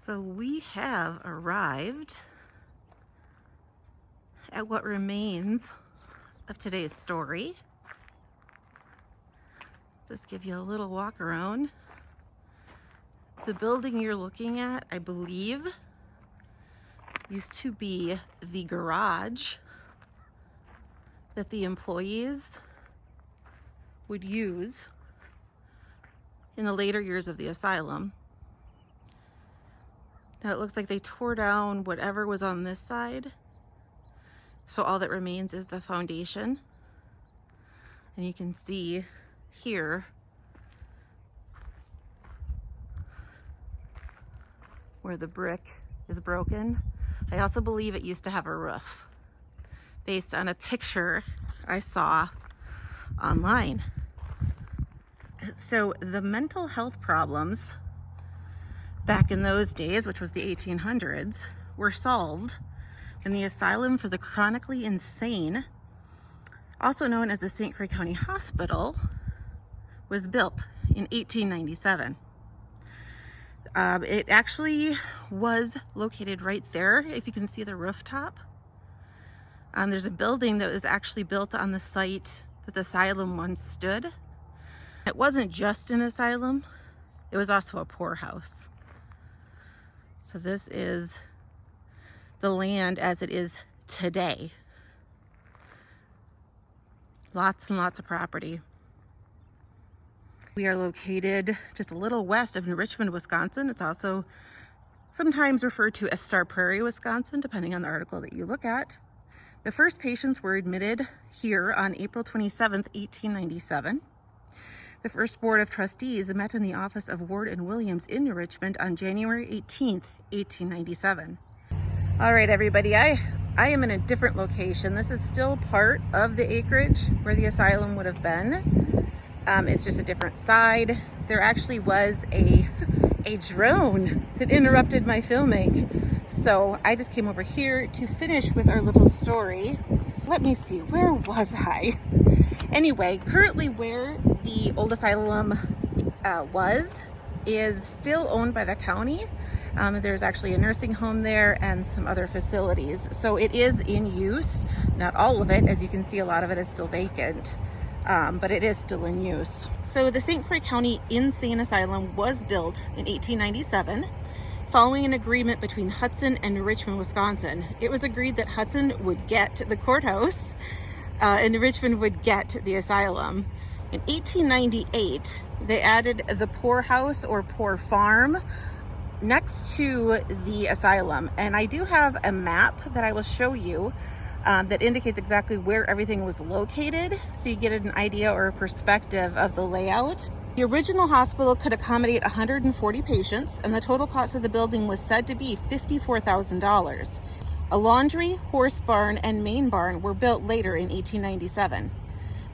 So we have arrived at what remains of today's story. Just give you a little walk around. The building you're looking at, I believe, used to be the garage that the employees would use in the later years of the asylum. Now it looks like they tore down whatever was on this side, so all that remains is the foundation. And you can see here where the brick is broken. I also believe it used to have a roof, based on a picture I saw online. So the mental health problems back in those days, which was the 1800s, were solved when the Asylum for the Chronically Insane, also known as the St. Croix County Hospital, was built in 1897. It actually was located right there, if you can see the rooftop. There's a building that was actually built on the site that the asylum once stood. It wasn't just an asylum, it was also a poorhouse. So this is the land as it is today. Lots and lots of property. We are located just a little west of Richmond, Wisconsin. It's also sometimes referred to as Star Prairie, Wisconsin, depending on the article that you look at. The first patients were admitted here on April 27th, 1897. The first board of trustees met in the office of Ward and Williams in Richmond on January 18th, 1897. All right, everybody, I am in a different location. This is still part of the acreage where the asylum would have been. It's just a different side. There actually was a drone that interrupted my filming. So I just came over here to finish with our little story. Let me see, where was I? Anyway, currently where the old asylum is still owned by the county. There's actually a nursing home there and some other facilities. So it is in use. Not all of it, as you can see, a lot of it is still vacant. But it is still in use. So the St. Croix County Insane Asylum was built in 1897 following an agreement between Hudson and Richmond, Wisconsin. It was agreed that Hudson would get the courthouse and Richmond would get the asylum. In 1898, they added the poorhouse or poor farm next to the asylum. And I do have a map that I will show you that indicates exactly where everything was located, so you get an idea or a perspective of the layout. The original hospital could accommodate 140 patients, and the total cost of the building was said to be $54,000. A laundry, horse barn, and main barn were built later in 1897.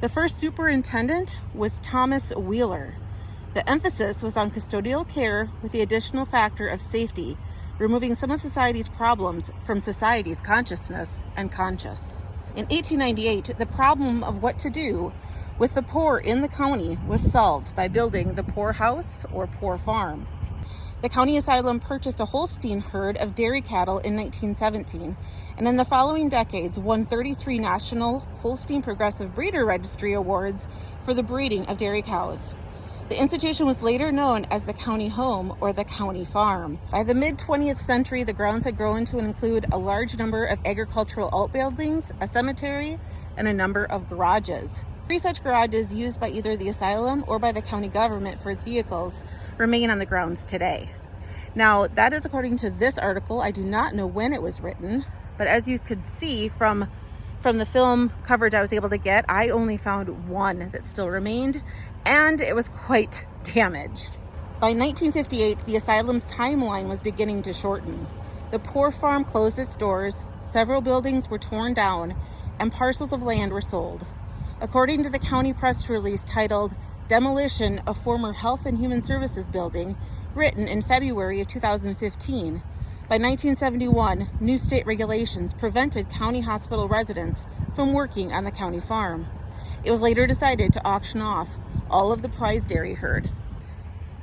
The first superintendent was Thomas Wheeler. The emphasis was on custodial care with the additional factor of safety, removing some of society's problems from society's consciousness and conscience. In 1898, the problem of what to do with the poor in the county was solved by building the poorhouse or poor farm. The county asylum purchased a Holstein herd of dairy cattle in 1917, and in the following decades won 33 national Holstein Progressive Breeder Registry awards for the breeding of dairy cows. The institution was later known as the county home or the county farm. By the mid-20th century, the grounds had grown to include a large number of agricultural outbuildings, a cemetery, and a number of garages. 3 such garages used by either the asylum or by the county government for its vehicles remain on the grounds today. Now, that is according to this article. I do not know when it was written, but as you could see from the film coverage I was able to get, I only found one that still remained, and it was quite damaged. By 1958, the asylum's timeline was beginning to shorten. The poor farm closed its doors, several buildings were torn down, and parcels of land were sold. According to the county press release titled "Demolition of Former Health and Human Services Building," written in February of 2015, by 1971, new state regulations prevented county hospital residents from working on the county farm. It was later decided to auction off all of the prize dairy herd.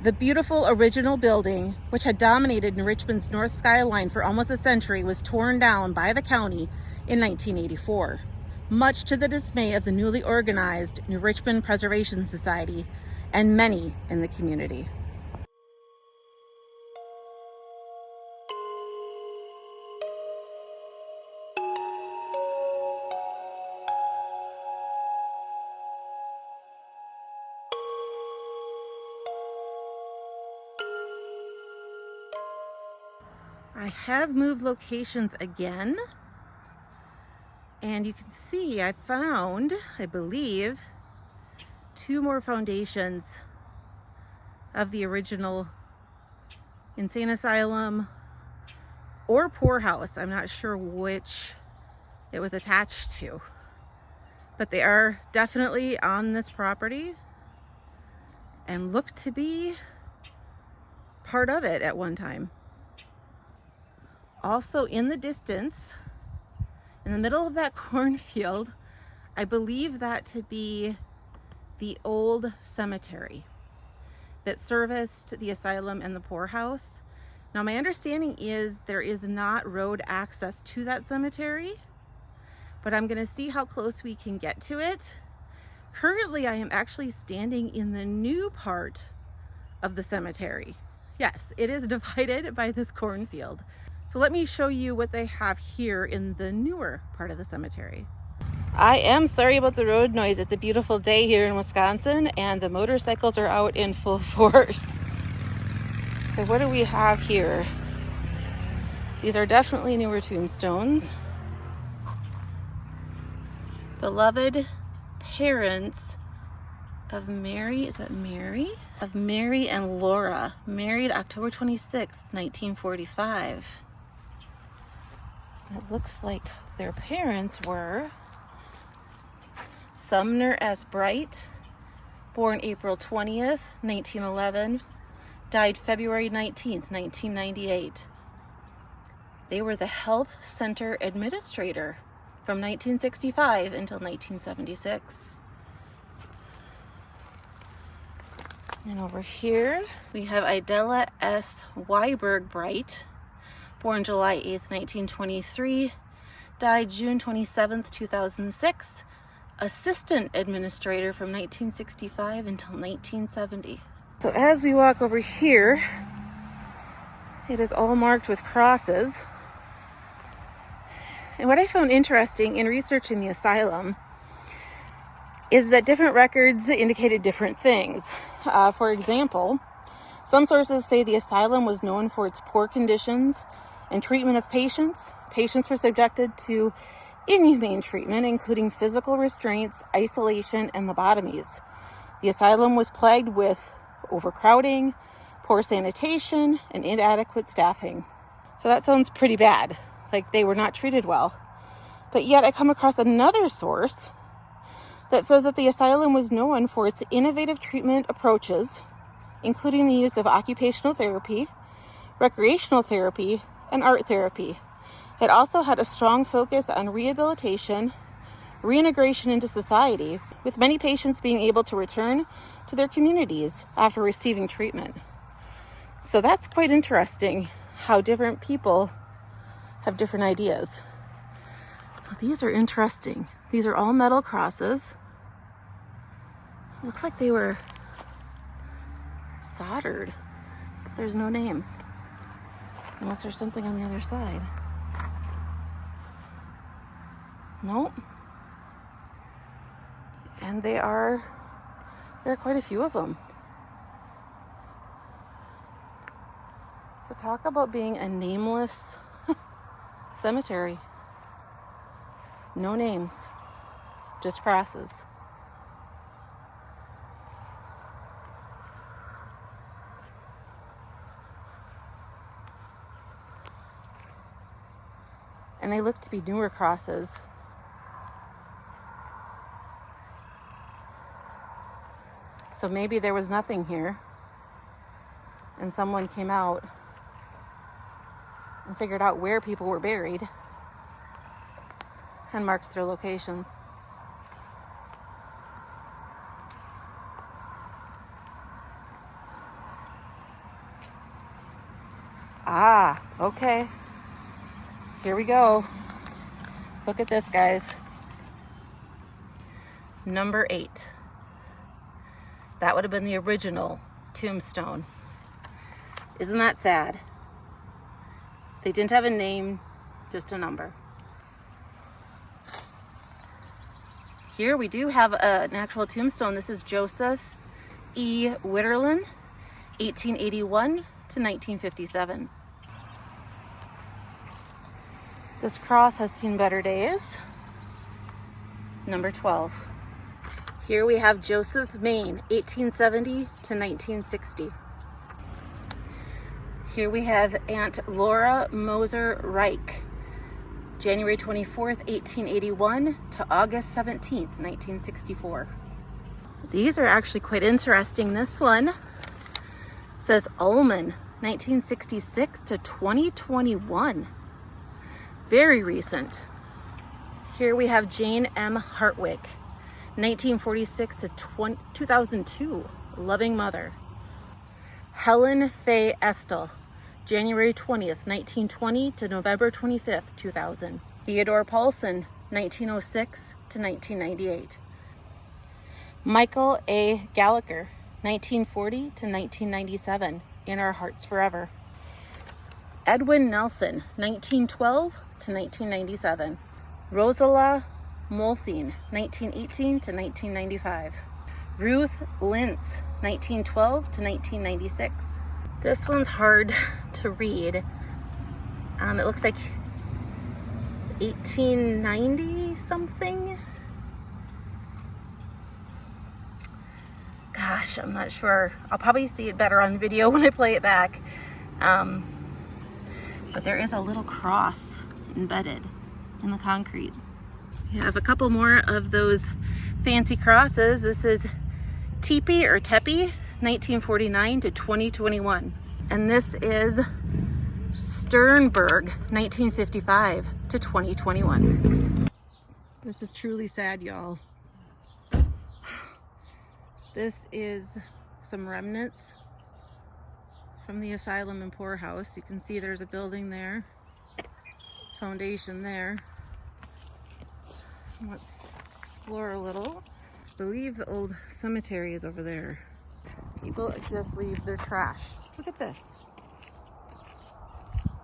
The beautiful original building, which had dominated in Richmond's north skyline for almost a century, was torn down by the county in 1984, much to the dismay of the newly organized New Richmond Preservation Society and many in the community. I have moved locations again, and you can see I found, I believe, 2 more foundations of the original insane asylum or poorhouse. I'm not sure which it was attached to, but they are definitely on this property and look to be part of it at one time. Also in the distance, in the middle of that cornfield, I believe that to be the old cemetery that serviced the asylum and the poorhouse. Now, my understanding is there is not road access to that cemetery, but I'm gonna see how close we can get to it. Currently, I am actually standing in the new part of the cemetery. Yes, it is divided by this cornfield. So let me show you what they have here in the newer part of the cemetery. I am sorry about the road noise. It's a beautiful day here in Wisconsin and the motorcycles are out in full force. So what do we have here? These are definitely newer tombstones. Beloved parents of Mary, is that Mary? Of Mary and Laura, married October 26th, 1945. It looks like their parents were Sumner S. Bright, born April 20th, 1911, died February 19th, 1998. They were the health center administrator from 1965 until 1976. And over here, we have Idella S. Weiberg Bright, born July 8th, 1923, died June 27th, 2006, assistant administrator from 1965 until 1970. So as we walk over here, it is all marked with crosses. And what I found interesting in researching the asylum is that different records indicated different things. For example, some sources say the asylum was known for its poor conditions and treatment of patients. Patients were subjected to inhumane treatment, including physical restraints, isolation, and lobotomies. The asylum was plagued with overcrowding, poor sanitation, and inadequate staffing. So that sounds pretty bad, like they were not treated well. But yet I come across another source that says that the asylum was known for its innovative treatment approaches, including the use of occupational therapy, recreational therapy, and art therapy. It also had a strong focus on rehabilitation, reintegration into society, with many patients being able to return to their communities after receiving treatment. So that's quite interesting how different people have different ideas. Well, these are interesting. These are all metal crosses. Looks like they were soldered, but there's no names. Unless there's something on the other side. Nope. And there are quite a few of them. So talk about being a nameless cemetery. No names, just crosses. And they look to be newer crosses. So maybe there was nothing here and someone came out and figured out where people were buried and marked their locations. Ah, okay. Here we go. Look at this, guys. Number 8. That would have been the original tombstone. Isn't that sad? They didn't have a name, just a number. Here we do have an actual tombstone. This is Joseph E. Witterlin, 1881 to 1957. This cross has seen better days. Number 12. Here we have Joseph Maine, 1870 to 1960. Here we have Aunt Laura Moser Reich, January 24th, 1881 to August 17th, 1964. These are actually quite interesting. This one says Ullman, 1966 to 2021. Very recent. Here we have Jane M. Hartwick, 1946 to 2002, loving mother. Helen Faye Estel, January 20th, 1920 to November 25th, 2000. Theodore Paulson, 1906 to 1998. Michael A. Gallagher, 1940 to 1997, In Our Hearts Forever. Edwin Nelson, 1912 to 1997. Rosala Molthine, 1918 to 1995. Ruth Lintz, 1912 to 1996. This one's hard to read. It looks like 1890 something. Gosh, I'm not sure. I'll probably see it better on video when I play it back. But there is a little cross embedded in the concrete. You have a couple more of those fancy crosses. This is Teepee or Tepe, 1949 to 2021. And this is Sternberg, 1955 to 2021. This is truly sad, y'all. This is some remnants from the asylum and poorhouse. You can see there's a building there, foundation there. Let's explore a little. I believe the old cemetery is over there. People just leave their trash. Look at this.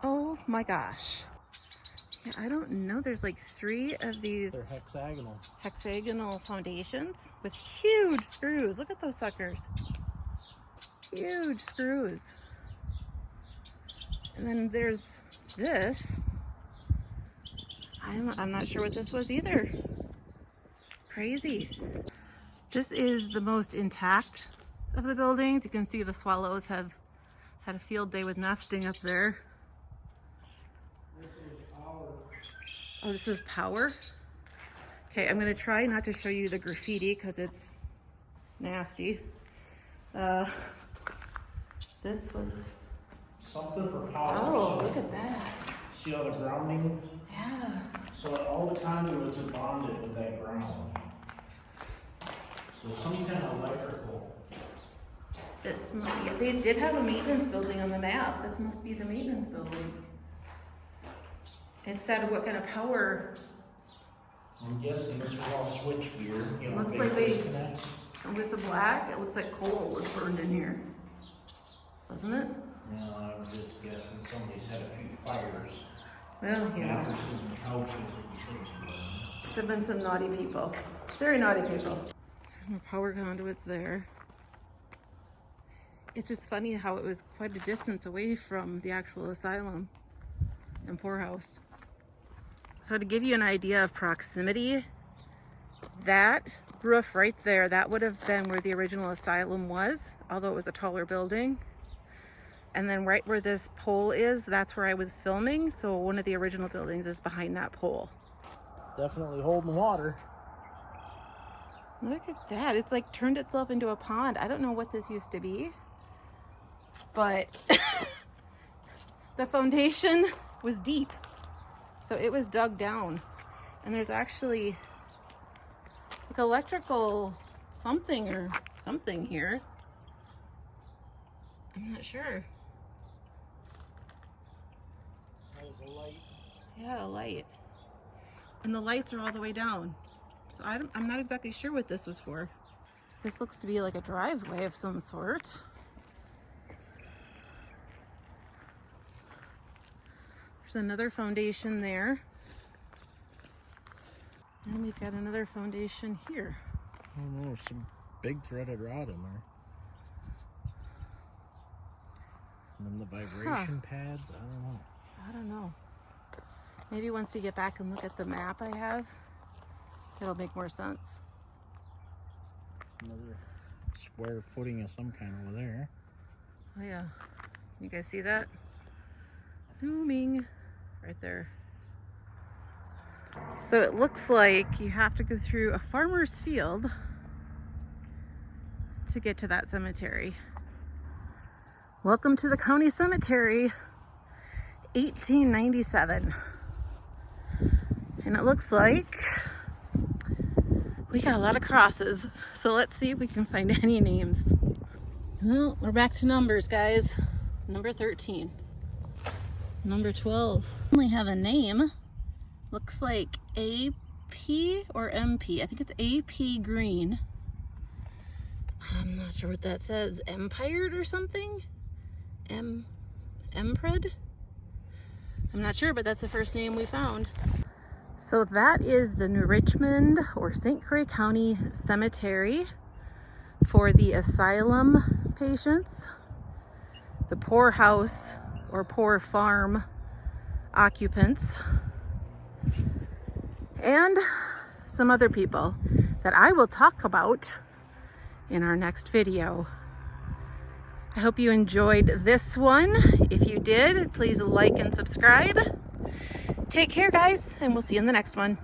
Oh my gosh. Yeah, I don't know. There's like 3 of these. They're hexagonal. Hexagonal foundations with huge screws. Look at those suckers. Huge screws. And then there's this. I'm not sure what this was either. Crazy. This is the most intact of the buildings. You can see the swallows have had a field day with nesting up there. Oh, this is power. Okay, I'm gonna try not to show you the graffiti because it's nasty. This was something for power. Oh, look at that. See all the grounding? Yeah. So all the conduits are bonded with that ground. So some kind of electrical. This yeah, they did have a maintenance building on the map. This must be the maintenance building. It said what kind of power. I'm guessing this was all switch gear. You know, looks like they, disconnects. with the black, it looks like coal was burned in here. Wasn't it? No, I was just guessing somebody's had a few fires. Well, yeah. Mattresses and couches and things. There have been some naughty people. Very naughty people. There's more power conduits there. It's just funny how it was quite a distance away from the actual asylum and poorhouse. So to give you an idea of proximity, that roof right there, that would have been where the original asylum was, although it was a taller building. And then right where this pole is, that's where I was filming. So one of the original buildings is behind that pole. Definitely holding water. Look at that. It's like turned itself into a pond. I don't know what this used to be, but the foundation was deep. So it was dug down. And there's actually like electrical something or something here. I'm not sure. There's a light. Yeah, a light. And the lights are all the way down. So I'm not exactly sure what this was for. This looks to be like a driveway of some sort. There's another foundation there. And we've got another foundation here. I don't know, some big threaded rod in there. And then the vibration pads, I don't know. Maybe once we get back and look at the map I have, it'll make more sense. Another square footing of some kind over there. Oh yeah. Can you guys see that? Zooming right there. So it looks like you have to go through a farmer's field to get to that cemetery. Welcome to the county cemetery, 1897. And it looks like we got a lot of crosses. So let's see if we can find any names. Well, we're back to numbers, guys. Number 13. Number 12. Only have a name. Looks like AP or MP. I think it's AP Green. I'm not sure what that says. Empired or something? Empred? I'm not sure, but that's the first name we found. So that is the New Richmond or St. Croix County Cemetery for the asylum patients, the poorhouse or poor farm occupants, and some other people that I will talk about in our next video. I hope you enjoyed this one. If you did, please like and subscribe. Take care, guys, and we'll see you in the next one.